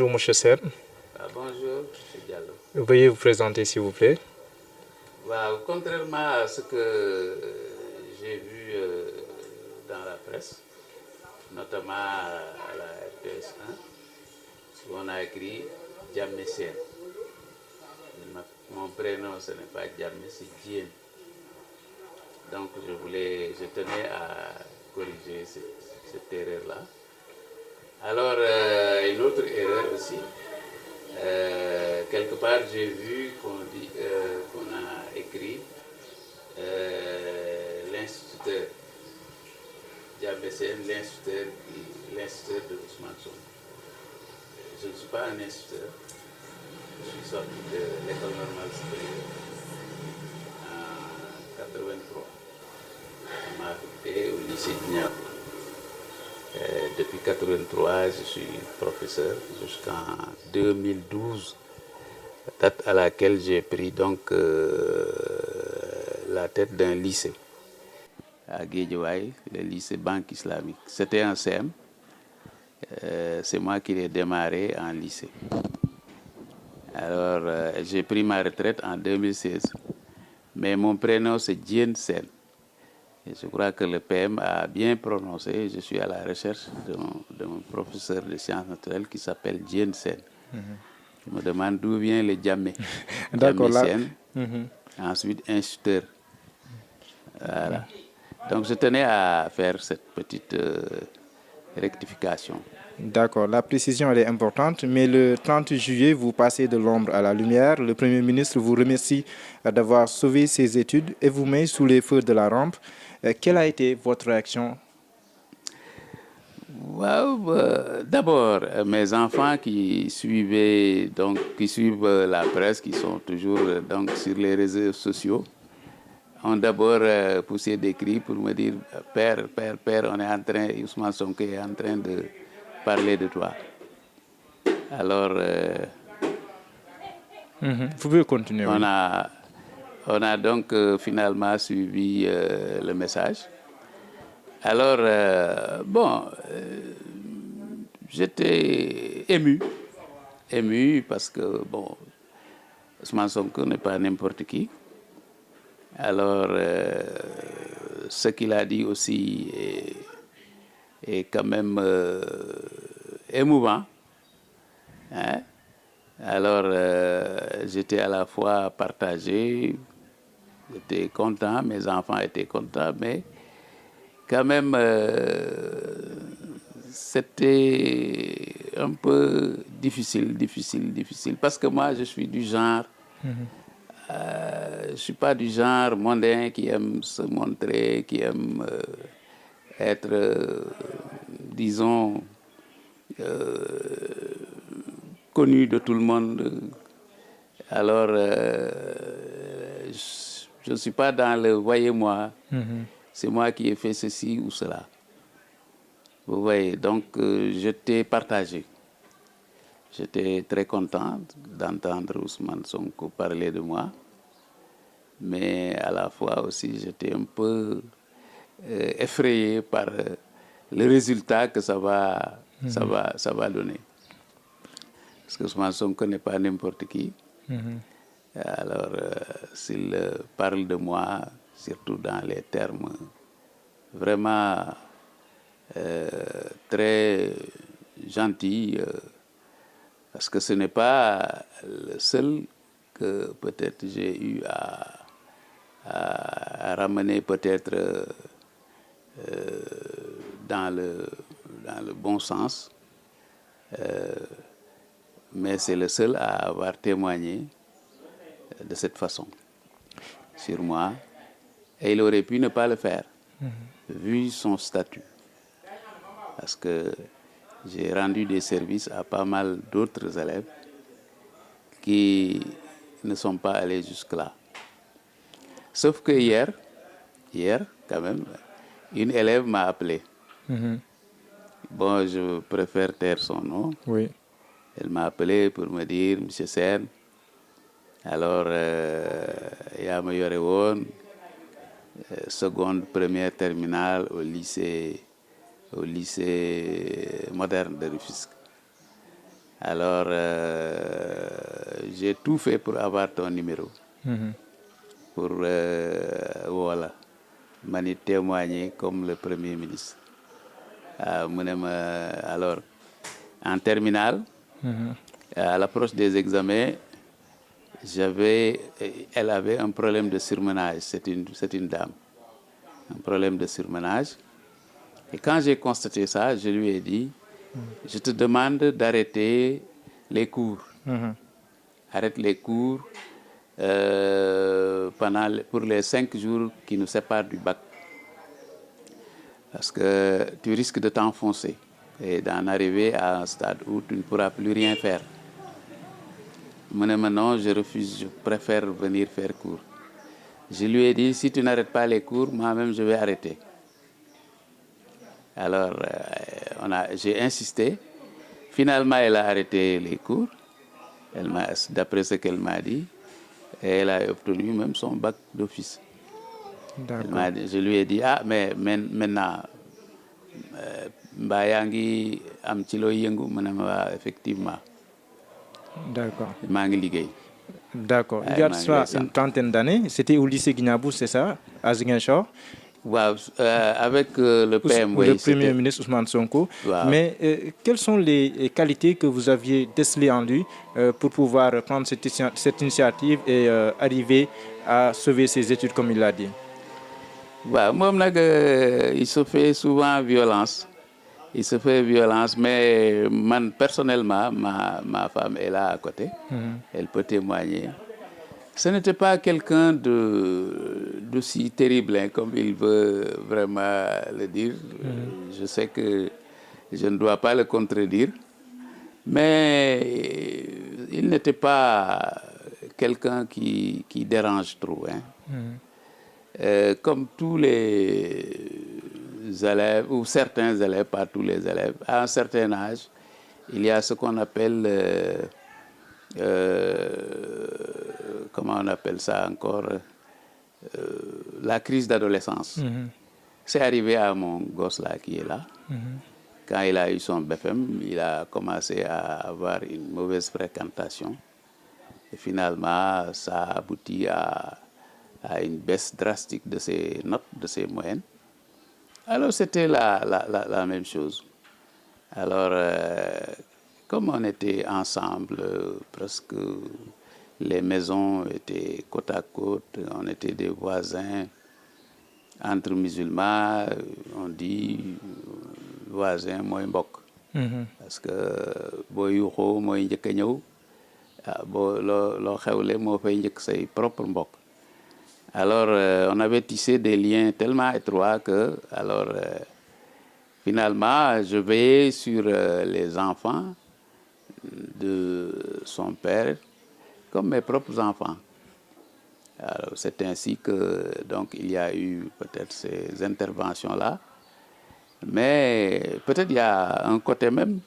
Bonjour, monsieur Sen. Bonjour, M. Diallo. Veuillez vous présenter, s'il vous plaît. Contrairement à ce que j'ai vu dans la presse, notamment à la RTS1, où on a écrit Diamé Sen. Mon prénom, ce n'est pas Diamé, c'est Dien. Donc je tenais à corriger cette erreur-là. Alors, une autre erreur aussi. Quelque part, j'ai vu qu'on a écrit l'instituteur Diamé Sen, l'instituteur de Ousmane Sonko. Je ne suis pas un instituteur. Je suis sorti de l'école normale supérieure en 83. On m'a affecté au lycée de Niakou. Depuis 1983, je suis professeur jusqu'en 2012, date à laquelle j'ai pris donc la tête d'un lycée à Guédiawaye, le lycée Banque Islamique. C'était un CM. C'est moi qui l'ai démarré en lycée. Alors, j'ai pris ma retraite en 2016. Mais mon prénom, c'est Dien Sen. Et je crois que le PM a bien prononcé. Je suis à la recherche de mon professeur de sciences naturelles qui s'appelle Dien Sen. Je me demande d'où vient le Diamé. D'accord. Sen. Ensuite, instituteur. Voilà. Donc, je tenais à faire cette petite rectification. D'accord, la précision elle est importante, mais le 30 juillet, vous passez de l'ombre à la lumière. Le Premier ministre vous remercie d'avoir sauvé ses études et vous met sous les feux de la rampe. Quelle a été votre réaction? D'abord, mes enfants qui suivent la presse, qui sont toujours donc, sur les réseaux sociaux, ont d'abord poussé des cris pour me dire « Père, Ousmane Sonko est en train de parler de toi. » Alors, vous pouvez continuer. On a donc finalement suivi le message. Alors, j'étais ému parce que, Ousmane Sonko n'est pas n'importe qui. Alors, ce qu'il a dit aussi est quand même émouvant. Hein? Alors, j'étais à la fois partagé, j'étais content, mes enfants étaient contents, mais quand même, c'était un peu difficile, parce que moi, je suis du genre, je ne suis pas du genre mondain qui aime se montrer, qui aime être, disons, connu de tout le monde. Alors, je ne suis pas dans le voyez-moi, c'est moi qui ai fait ceci ou cela. Vous voyez, donc j'étais partagé. J'étais très content d'entendre Ousmane Sonko parler de moi, mais à la fois aussi j'étais un peu effrayé par le résultat que ça va donner. Parce que Ousmane Sonko n'est pas n'importe qui. Alors, s'il parle de moi, surtout dans les termes vraiment très gentils, parce que ce n'est pas le seul que peut-être j'ai eu à ramener peut-être dans le bon sens. Mais c'est le seul à avoir témoigné de cette façon sur moi. Et il aurait pu ne pas le faire, vu son statut. Parce que j'ai rendu des services à pas mal d'autres élèves qui ne sont pas allés jusque-là. Sauf que hier, quand même, une élève m'a appelé. Bon, je préfère taire son nom. Oui. Elle m'a appelé pour me dire, Monsieur Sen, alors, yaa ma yore woon seconde, première, terminale au lycée moderne de Rufisque. Alors, j'ai tout fait pour avoir ton numéro. Pour, voilà, m'en témoigner comme le Premier ministre. Alors, en terminale, à l'approche des examens, elle avait un problème de surmenage. C'est une dame. Un problème de surmenage. Et quand j'ai constaté ça, je lui ai dit, je te demande d'arrêter les cours. Arrête les cours pour les 5 jours qui nous séparent du bac. Parce que tu risques de t'enfoncer et d'en arriver à un stade où tu ne pourras plus rien faire. Non, je refuse, je préfère venir faire cours. Je lui ai dit, si tu n'arrêtes pas les cours, moi-même je vais arrêter. Alors, j'ai insisté. Finalement, elle a arrêté les cours, d'après ce qu'elle m'a dit, et elle a obtenu même son bac d'office. Je lui ai dit, mais maintenant, Mbayangi Amtilo Yengu, effectivement. D'accord. Mangi. D'accord. Il y a de cela une trentaine d'années, c'était au lycée Guinabou, c'est ça, à Ziguinchor? Avec le PM, le Premier ministre Ousmane Sonko. Wow. Mais quelles sont les qualités que vous aviez décelées en lui pour pouvoir prendre cette initiative et arriver à sauver ses études, comme il l'a dit? Il se fait souvent violence. Il se fait violence, mais personnellement, ma femme est là à côté. Elle peut témoigner. Ce n'était pas quelqu'un d'aussi terrible, hein, comme il veut vraiment le dire. Je sais que je ne dois pas le contredire. Mais il n'était pas quelqu'un qui dérange trop. Hein. Comme tous les élèves, ou certains élèves, pas tous les élèves, à un certain âge, il y a ce qu'on appelle... comment on appelle ça encore, la crise d'adolescence. C'est arrivé à mon gosse là qui est là. Quand il a eu son BFM, il a commencé à avoir une mauvaise fréquentation. Et finalement, ça a abouti à une baisse drastique de ses notes, de ses moyennes. Alors c'était la même chose. Alors, comme on était ensemble, presque les maisons étaient côte à côte, on était des voisins. Entre musulmans, on dit voisin mooy mbokk. Parce que boo yuuxoo mooy njëkk a ñëw loo xewle moo fay njëkk say propre mbokk. Alors on avait tissé des liens tellement étroits que finalement je veillais sur les enfants de son père comme mes propres enfants. C'est ainsi que donc il y a eu peut-être ces interventions-là. Mais peut-être il y a un côté même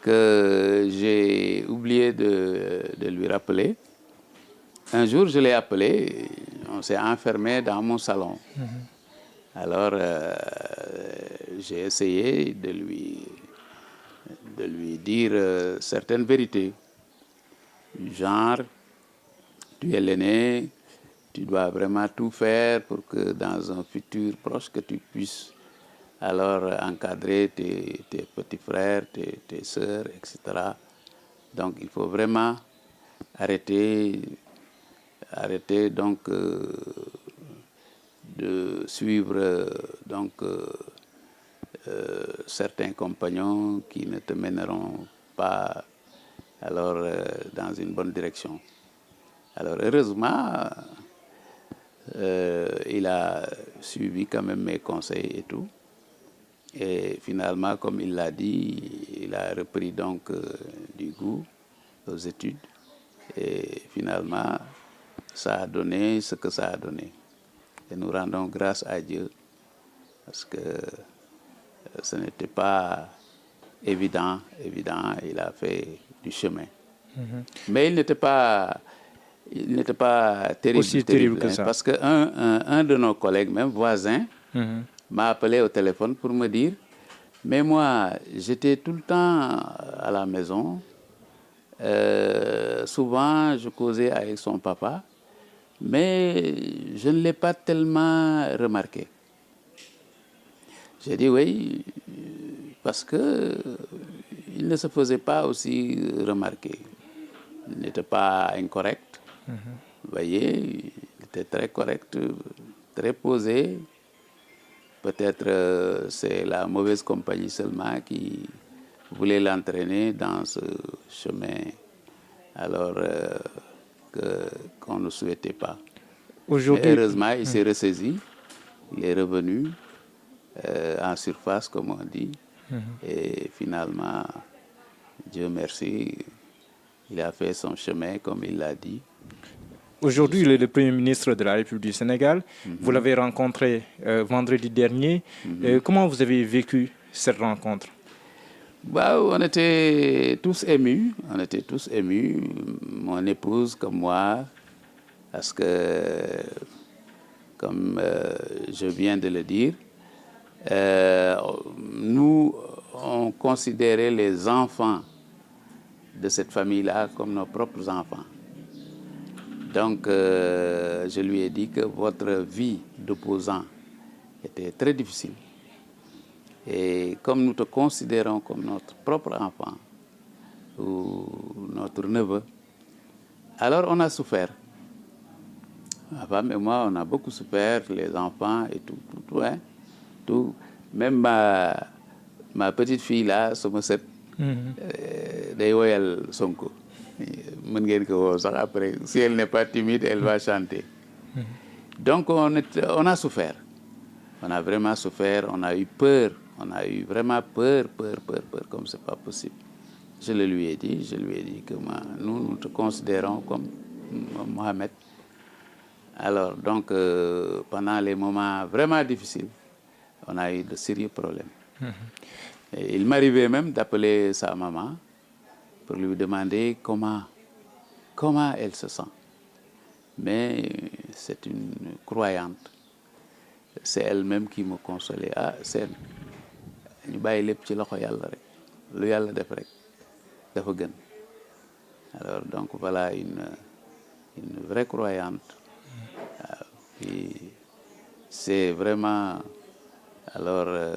que j'ai oublié de lui rappeler. Un jour, je l'ai appelé, on s'est enfermé dans mon salon. Alors, j'ai essayé de lui dire certaines vérités. Genre, tu es l'aîné, tu dois vraiment tout faire pour que dans un futur proche, que tu puisses alors encadrer tes petits frères, tes sœurs, etc. Donc, il faut vraiment arrêter donc de suivre donc certains compagnons qui ne te mèneront pas alors dans une bonne direction. Alors heureusement, il a suivi quand même mes conseils et tout. Et finalement, comme il l'a dit, il a repris donc du goût aux études. Et finalement, ça a donné ce que ça a donné. Et nous rendons grâce à Dieu parce que ce n'était pas évident. Il a fait du chemin. Mais il n'était pas terrible, aussi terrible que ça. Parce qu'un de nos collègues, même voisin, m'a appelé au téléphone pour me dire, mais moi, j'étais tout le temps à la maison, Souvent, je causais avec son papa, mais je ne l'ai pas tellement remarqué. J'ai dit oui, parce que il ne se faisait pas aussi remarquer. Il n'était pas incorrect. Vous voyez, il était très correct, très posé. Peut-être c'est la mauvaise compagnie seulement qui voulait l'entraîner dans ce chemin, alors qu'on ne souhaitait pas. Mais heureusement, il s'est ressaisi, il est revenu en surface, comme on dit, et finalement, Dieu merci, il a fait son chemin comme il l'a dit. Aujourd'hui, il est le Premier ministre de la République du Sénégal. Vous l'avez rencontré vendredi dernier. Comment vous avez vécu cette rencontre? Bah, on était tous émus. On était tous émus, mon épouse comme moi, parce que, comme je viens de le dire, nous, on considérait les enfants de cette famille-là comme nos propres enfants. Donc, je lui ai dit que votre vie d'opposant était très difficile. Et comme nous te considérons comme notre propre enfant ou notre neveu, alors on a souffert. Ma femme et moi, on a beaucoup souffert, les enfants et tout, hein, tout. Même ma petite fille là, Somoset, day woyal Sonko. Après, si elle n'est pas timide, elle va chanter. Donc on a souffert. On a vraiment souffert, on a eu peur. On a eu vraiment peur, comme c'est pas possible. Je le lui ai dit que nous te considérons comme Mohamed. Alors, donc, pendant les moments vraiment difficiles, on a eu de sérieux problèmes. Et il m'arrivait même d'appeler sa maman pour lui demander comment elle se sent. Mais c'est une croyante. C'est elle-même qui me consolait. Ah, c'est ñu bàyyi lépp ci loxo yàlla rek lu yàlla def rek dafa gën. Alors donc voilà une vraie croyante. C'est vraiment alors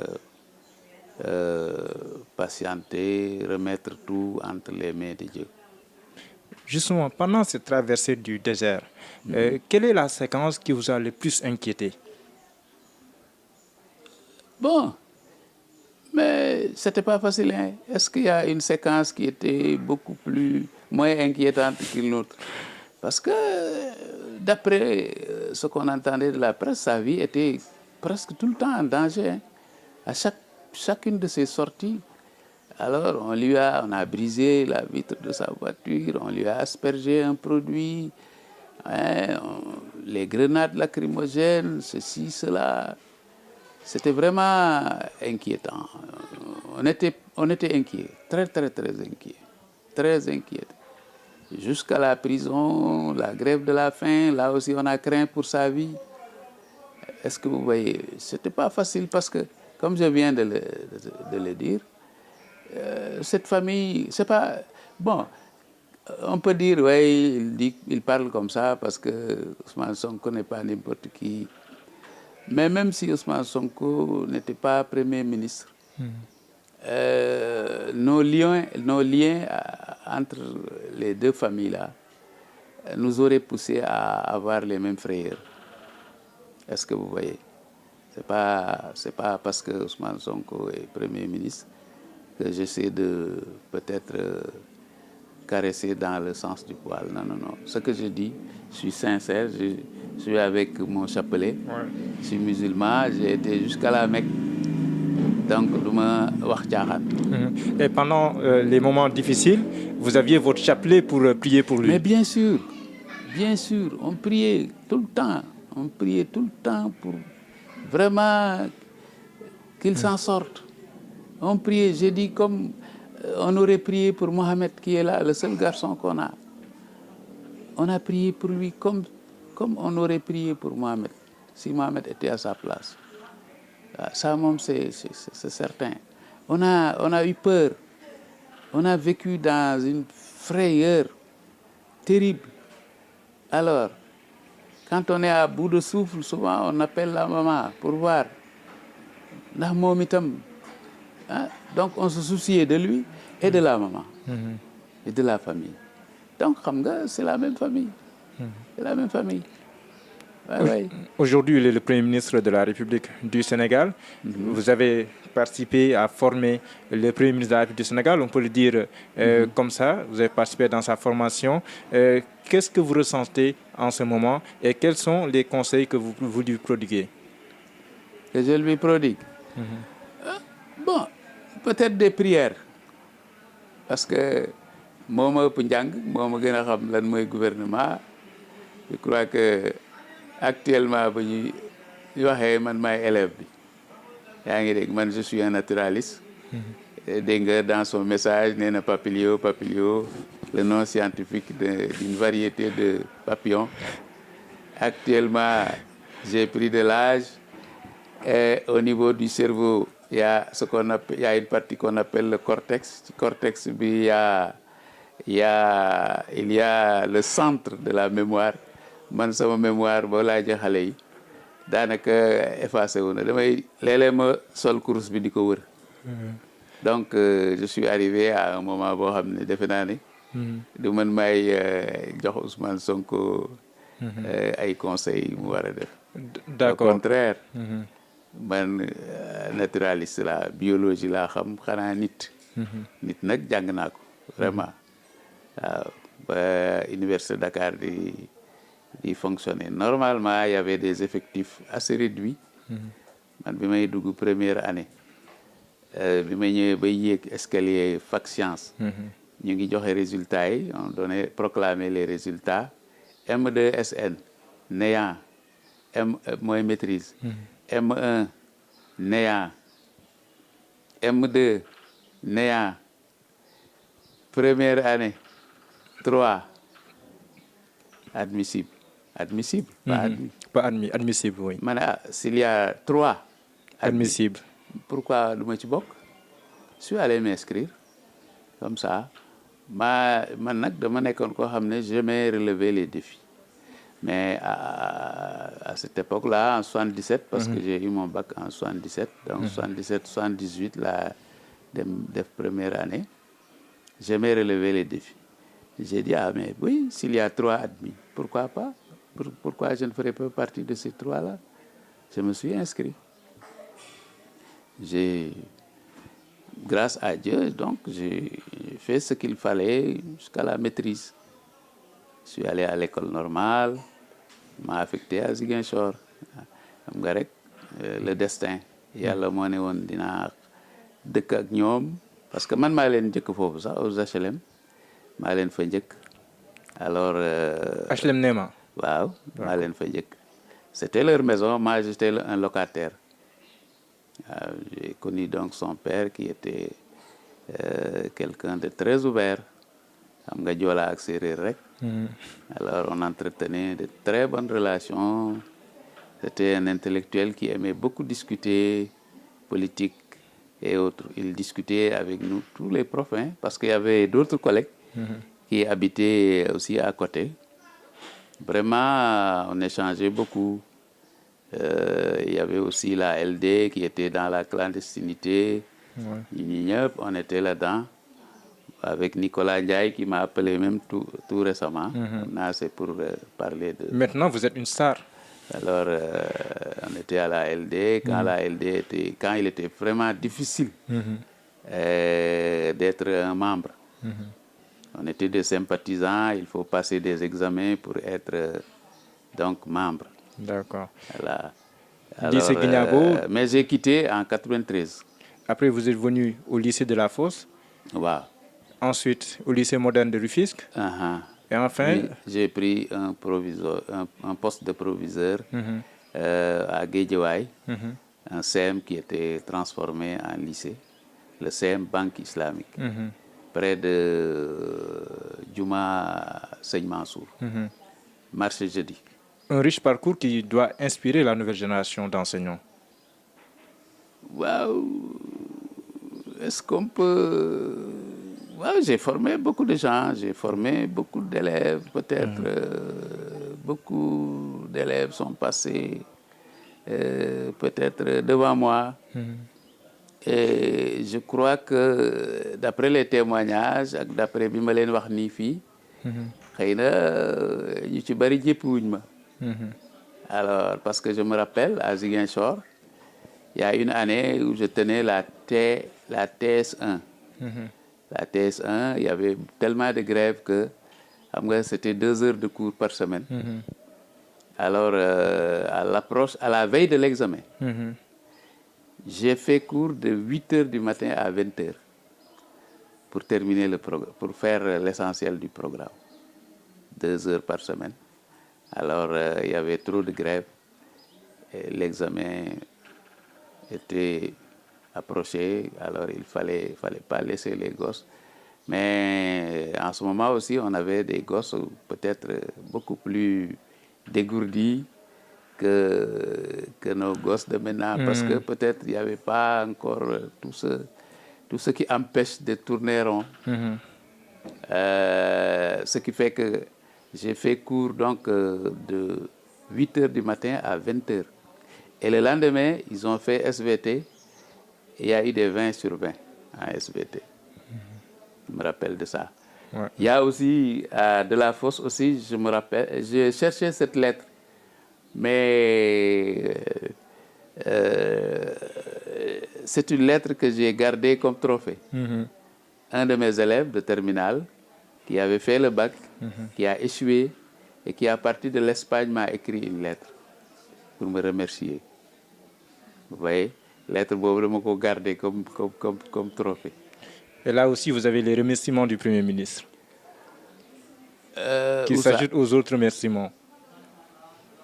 patienter, remettre tout entre les mains de Dieu. Justement, pendant cette traversée du désert, quelle est la séquence qui vous a le plus inquiété? Bon, mais c'était pas facile. Hein? Est-ce qu'il y a une séquence qui était beaucoup moins inquiétante qu'une autre? Parce que d'après ce qu'on entendait de la presse, sa vie était presque tout le temps en danger. Hein? À chacune de ses sorties, alors on a brisé la vitre de sa voiture, on lui a aspergé un produit, hein, les grenades lacrymogènes, ceci, cela. C'était vraiment inquiétant. On était inquiets, très inquiets, très inquiets. Jusqu'à la prison, la grève de la faim, là aussi on a craint pour sa vie. Est-ce que vous voyez? C'était pas facile parce que, comme je viens de le dire, cette famille, c'est pas... Bon, on peut dire, oui, il parle comme ça parce que Ousmane Sonko n'est pas n'importe qui. Mais même si Ousmane Sonko n'était pas Premier ministre, nos liens entre les deux familles-là nous auraient poussé à avoir les mêmes frayeurs. Est-ce que vous voyez? C'est pas parce que Ousmane Sonko est Premier ministre que j'essaie de peut-être caresser dans le sens du poil. Non. Ce que je dis, je suis sincère, je suis avec mon chapelet, je suis musulman, j'ai été jusqu'à la Mecque. Donc, Et pendant les moments difficiles, vous aviez votre chapelet pour prier pour lui? Mais bien sûr, on priait tout le temps. On priait tout le temps pour vraiment qu'il s'en sorte. On priait, j'ai dit, comme on aurait prié pour Mohamed qui est là, le seul garçon qu'on a. On a prié pour lui comme on aurait prié pour Mohamed, si Mohamed était à sa place. Ça, c'est certain. On a eu peur. On a vécu dans une frayeur terrible. Alors, quand on est à bout de souffle, souvent on appelle la maman pour voir ndax moom itam donc on se souciait de lui et de la maman et de la famille. Donc xam nga c'est la même famille. C'est la même famille. Ouais, ouais. Aujourd'hui, il est le Premier ministre de la République du Sénégal. Vous avez participé à former le Premier ministre de la République du Sénégal, on peut le dire comme ça. Vous avez participé dans sa formation. Qu'est-ce que vous ressentez en ce moment et quels sont les conseils que vous lui prodiguez? Que je lui prodigue? Bon, peut-être des prières. Parce que moo ma ëpp njàng moo ma gën a xam lan mooy gouvernement. Je crois que actuellement ba ñuy waxee man maay élève bi yaa ngi dégg man je suis un naturaliste. Dégg nga dans son message nee na papilio le nom scientifique d'une variété de papillons. Actuellement j'ai pris de l'âge et au niveau du cerveau il y a une partie qu'on appelle le cortex. Ci cortex bi il y a le centre de la mémoire. Man sama mémoire boo laajee xale yi daanaka effacé wu na damay léeg-léeg ma sol course bi di ko wër. Donc je suis arrivé à un moment boo xam ne defe naa ne du man may jox Ousmane Sonko ay conseils mu war a def. D'accord. Au contraire man naturaliste la biologie laa xam xanaa nit nag jàng naa ko vraiment waaw ba Université de Dakar di fonctionner. Normalement il y avait des effectifs assez réduits. Man bi may dugg première année bi may ñëwee bay yéeg escalier fac science ñu ngi joxe résultats yi on donnait proclamer les résultats. M2SN néant mooy maîtrise. M1 néant. M2 néant. Première année 3 admissible. Pas admis. Admissible, oui. S'il y a 3 admissibles, pourquoi du ma ci bokk? Je suis allé m'inscrire comme ça. Man nag dama nekkoon koo xam ne j'aimais relever les défis. Mais à cette époque-là, en 77, parce que j'ai eu mon bac en 77, donc 77, 78, la def première année, j'aimais relever les défis. J'ai dit, mais oui, s'il y a 3 admis, pourquoi pas? Pourquoi je ne ferais pas partie de ces 3-là? Je me suis inscrit. Grâce à Dieu, donc, j'ai fait ce qu'il fallait jusqu'à la maîtrise. Je suis allé à l'école normale, m'a affecté à Ziguinchor. Xam nga rek le destin. Yàlla moo ne woon dinaa dëkk ak ñoom parce que man maa leen njëkk foofu sax aux HLM. maa leen fa njëkk alors HLM Néma. waaw maa leen fa njëkk c'était leur maison, moi j'étais un locataire. J'ai connu donc son père qui était quelqu'un de très ouvert. Xam nga Joola ak Séeréer rek. Alors on entretenait de très bonnes relations. C'était un intellectuel qui aimait beaucoup discuter politique et autres. Il discutait avec nous tous les profs, parce qu'il y avait d'autres collègues qui habitaient aussi à côté. Vraiment, on échangeait beaucoup. Il y avait aussi la LD qui était dans la clandestinité. Ouais. On était là-dedans. Avec Nicolas Ndiaye qui m'a appelé même tout récemment. Là, c'est pour parler de... Maintenant, vous êtes une star. Alors, on était à la LD. Quand il était vraiment difficile d'être un membre. On était des sympathisants. Il faut passer des examens pour être donc membre. D'accord. Voilà. Lycée Guignabo. Mais j'ai quitté en 93. Après, vous êtes venu au lycée de la Fosse. Wow. Ensuite, au lycée moderne de Rufisque. Et enfin... Oui, j'ai pris un poste de proviseur à Guédiawaye, un CM qui était transformé en lycée, le CM Banque Islamique, près de Djouma Seigne Mansour, marché jeudi. Un riche parcours qui doit inspirer la nouvelle génération d'enseignants. Waouh! Est-ce qu'on peut Ouais, j'ai formé beaucoup de gens, j'ai formé beaucoup d'élèves, peut-être beaucoup d'élèves sont passés peut-être devant moi. Et je crois que d'après les témoignages ak d'après bi ma leen wax nii fii xëy na ñu ci bari jéppiwuñ ma. Alors parce que je me rappelle à Ziguinchor il y a une année où je tenais la TS1. La TS1, il y avait tellement de grèves que xam nga c'était 2 heures de cours par semaine. Alors à la veille de l'examen, j'ai fait cours de 8 heures du matin à 20 heures pour terminer le programme, pour faire l'essentiel du programme. 2 heures par semaine. Alors il y avait trop de grèves et l'examen était approché, alors il fallait pas laisser les gosses. Mais en ce moment aussi, on avait des gosses peut-être beaucoup plus dégourdis que nos gosses de maintenant, parce que peut-être il n'y avait pas encore tout ce qui empêche de tourner rond. Ce qui fait que j'ai fait cours donc de 8 heures du matin à 20 heures. Et le lendemain, ils ont fait SVT. Il y a eu des 20 sur 20 en SVT. Je me rappelle de ça. Ouais. Il y a aussi de la Fosse aussi, je me rappelle, j'ai cherché cette lettre, mais c'est une lettre que j'ai gardée comme trophée. Un de mes élèves de terminale qui avait fait le bac, qui a échoué et qui à partir de l'Espagne m'a écrit une lettre pour me remercier. Vous voyez, lettre boobu dama ko garder comme trophée. Et là aussi, vous avez les remerciements du Premier ministre. Qui s'ajoutent aux autres remerciements.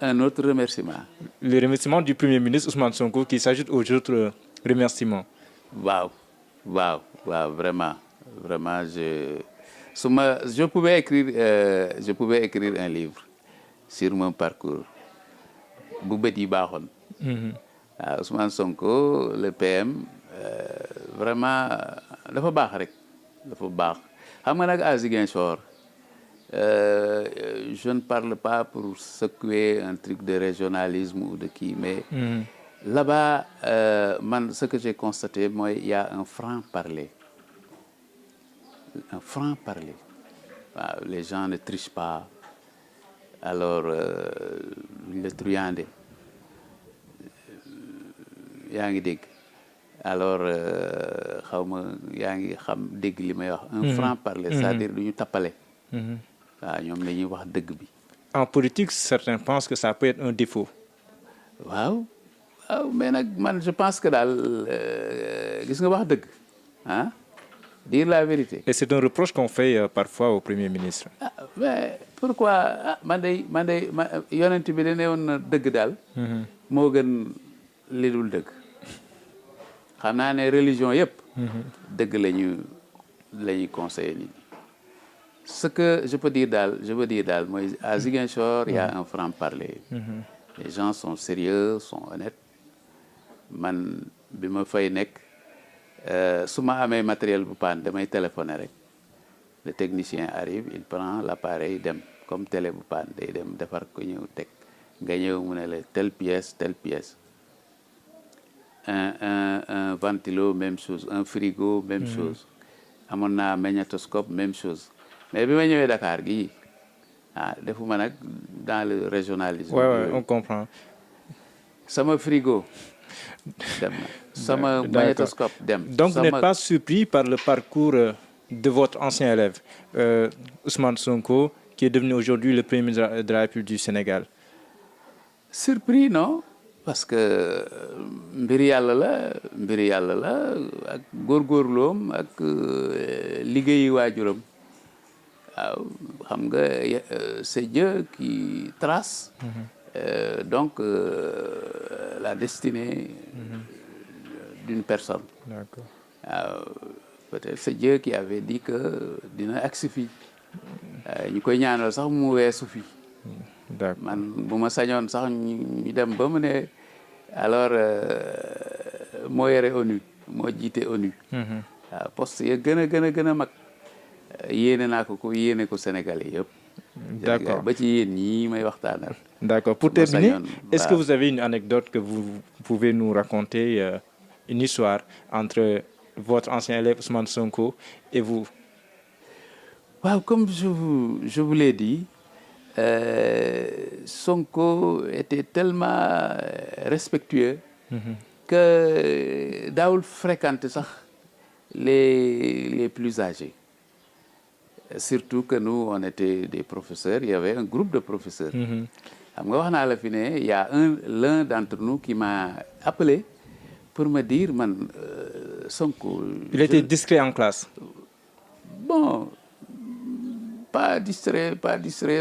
Un autre remerciement. Les remerciements du Premier ministre Ousmane Sonko qui s'ajoutent aux autres remerciements. Waaw, vraiment, je pouvais écrire un livre sur mon parcours. Bu bët yi baaxoon. Ousmane Sonko, le PM, vraiment dafa baax rek, dafa baax. Xam nga nag à Ziguinchor, je ne parle pas pour secouer un truc de régionalisme ou de qui, mais là-bas, ce que j'ai constaté, moi, il y a un franc-parler. Un franc-parler. Les gens ne trichent pas. Alors, le truandé. yaa ngi dégg alors xaw ma yaa ngi xam dégg li may wax. Un franc-parler, c'est-à-dire du ñu tappale. waaw ñoom la ñuy wax dëgg bi. En politique, certains pensent que ça peut être un défaut. waaw mais nag man je pense que daal gis nga wax dëgg dire la vérité. Et c'est un reproche qu'on fait parfois au Premier ministre. Mais pourquoi man day yonent bi da ne woon na dëgg daal. moo gën li dul dëgg. xam naa ne religion yëpp. dëgg la ñuy conseiller nit ñi. Ce que je veux dire daal mooy à Ziguinchor, il y a un franc-parler. Les gens sont sérieux, sont honnêtes. Man bi ma fay nekk su ma amee matériel bu panne damay téléphoner rek. Le technicien arrive, il prend l'appareil dem comme télé bu panne day dem defar ko ñëw teg nga ñëw mu ne la telle pièce. Un ventilo, même chose. Un frigo, même chose. Amoon naa magnétoscope, même chose. Mais bi ma ñëwee Dakar gii defuma nag dans le régionalisme. Ouais, on comprend. Sama frigo dem na. Sama magnétoscope dem. Donc vous n'êtes pas surpris par le parcours de votre ancien élève, Ousmane Sonko, qui est devenu aujourd'hui le Premier ministre de la République du Sénégal? Surpris, non? Parce que mbiri yàlla la ak góorgóorloom ak liggéeyi waajuram. waaw xam nga c'est Dieu qui trace donc la destinée d'une personne. D'accord. waaw peut-être c'est Dieu qui avait dit que dina agsi fii ñu koy ñaanal sax mu weesu fii. D'accord. man bu ma sañoon sax ñu dem ba mu ne alors moo yore ONU moo jiite ONU. waaw poste ya gën a mag yéene naa ko yéene ko Sénégalais yëpp. D'accord. ba ci yéen ñii may waxtaanal. D'accord. Pour terminer, est-ce que vous avez une anecdote que vous pouvez nous raconter, une histoire entre votre ancien élève Ousmane Sonko et vous? Waaw, comme je vous l'ai dit, Sonko était tellement respectueux que daawul fréquenter sax les plus âgés. Surtout que nous, on était des professeurs, il y avait un groupe de professeurs. Xam nga wax naa la fi ne, il y a l'un d'entre nous qui m'a appelé pour me dire, man, Sonko... Il était discret en classe? Bon, pas distrait.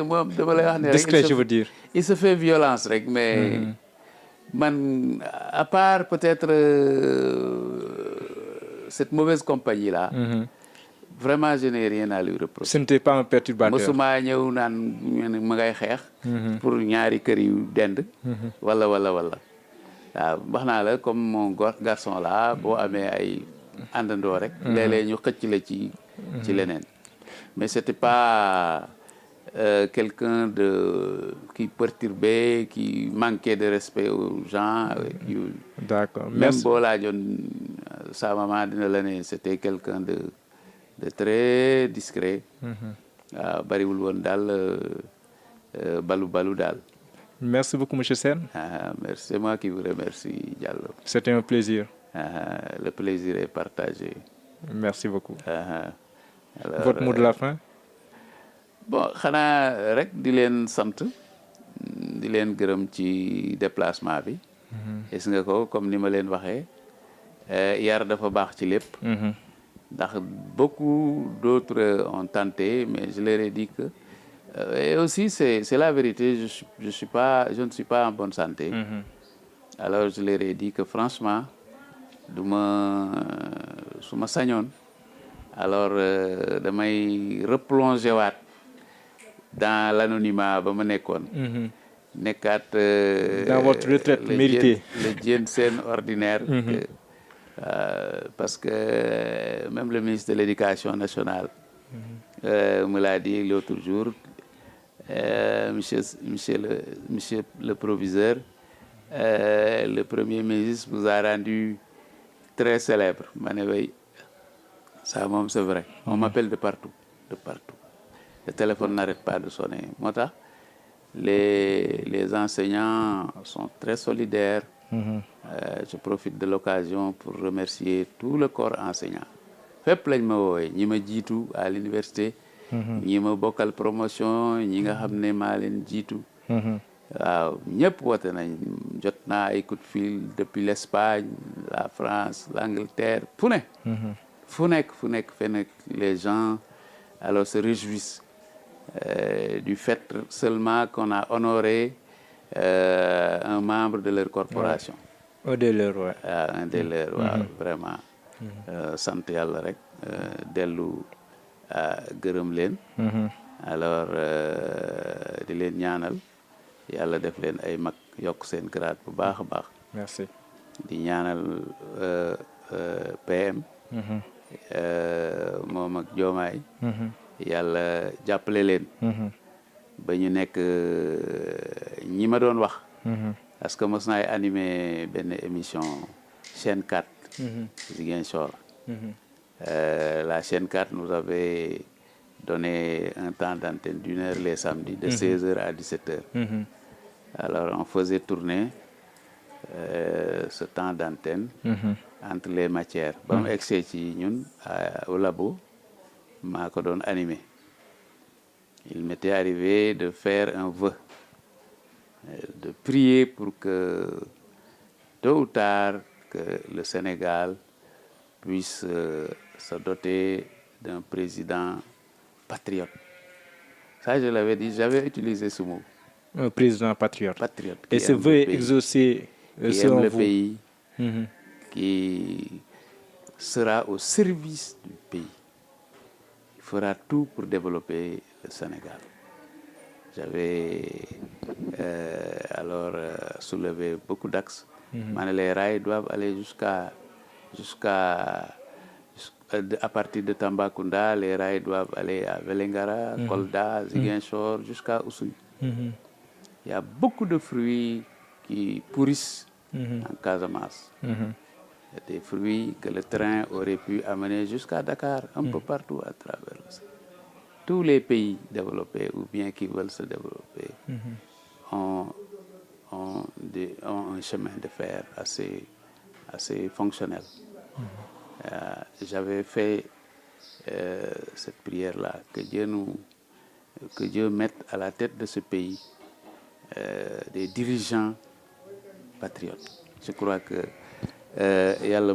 Moi, dama lay wax ne rek, discret, je veux dire. Il se fait violence rek, mais man, à part peut-être cette mauvaise compagnie-là, vraiment, je n'ai rien à lui reprocher. Ce n'était pas un perturbateur. Mosuma ñëw naan ma ngay xeex pour ñaari kër yu dend. wala. waaw wax naa la comme mon garçon là boo amee ay àndandoo rek. léeg-léeg ñu xëcc la ci leneen. Mais c'était pas quelqu'un qui perturbait, qui manquait de respect aux gens. D'accord. Même boo laajoon sa maman dina la ne c'était quelqu'un de très discret. waaw bariwul woon daal balu daal. Merci beaucoup, monsieur Sène. Merci, c'est moi qui vous remercie, Diallo. C'était un plaisir. Le plaisir est partagé. Merci beaucoup. Alors, votre mot de la fin? Bon, xanaa rek di leen sant di leen gërëm ci déplacement bi. gis nga ko comme ni ma leen waxee yar dafa baax ci lépp. ndax beaucoup d'autres ont tenté, mais je leur ai dit que et aussi c'est la vérité, je ne suis pas en bonne santé. Alors je leur ai dit que franchement su ma sañoon alors damay replonger waat dans l'anonymat ba ma nekkoon. nekkaat dans votre retraite méritée, le Diène Sène ordinaire. Parce que même le ministre de l'Éducation nationale me l'a dit l'autre jour, monsieur le proviseur, le Premier ministre vous a rendu très célèbre. Ma ne oui, ça moom c'est vrai. On m'appelle de partout. Le téléphone n'arrête pas de sonner. Moo tax les enseignants sont très solidaires. Je profite de l'occasion pour remercier tout le corps enseignant. Fépp lañ ma woowee ñi ma jiitu à l'université, ñi ma bokkal promotion, ñi nga xam ne maa leen jiitu. waaw ñëpp woote nañ, jot naa ay coup de fil depuis l'Espagne, la France, l'Angleterre, fu nekk les gens alors se réjouissent du fait seulement qu'on a honoré un membre de leur corporation. Un des leurs, ouais. Un des leurs, waaw vraiment. sant yàlla rek dellu gërëm leen. Alors di leen ñaanal yàlla def leen ay mag yokk seen grade bu baax a baax. Merci. di ñaanal PM. moom ak Diomaye. yàlla jàppale leen. ba ñu nekk ñi ma doon wax. parce que mos naay animé benn émission chaîne 4. Ziguinchor. La chaîne 4 nous avait donné un temps d'antenne d'1 heure les samedis, de 16h à 17h. Alors on faisait tourner ce temps d'antenne entre les matières. Ba mu egsee ci ñun au labo maa ko doon animé. Il m'était arrivé de faire un vœu, de prier pour que tôt ou tard que le Sénégal puisse se doter d'un président patriote. Ça, je l'avais dit, j'avais utilisé ce mot. Un président patriote. Et ce vœu est exaucé qui aime le pays, qui sera au service du pays. Il fera tout pour développer le Sénégal. J'avais alors soulevé beaucoup d'axes. Les rails doivent aller jusqu'à à partir de Tambacounda, les rails doivent aller à Vélingara, Kolda, Ziguinchor, jusqu'à Oussouye. Il y a beaucoup de fruits qui pourrissent en Casamance. Il y a des fruits que le train aurait pu amener jusqu'à Dakar, un peu partout à travers le Sénégal. Tous les pays développés ou bien qui veulent se développer ont un chemin de fer assez fonctionnel. J'avais fait cette prière-là, que Dieu mette à la tête de ce pays des dirigeants patriotes. Je crois que yàlla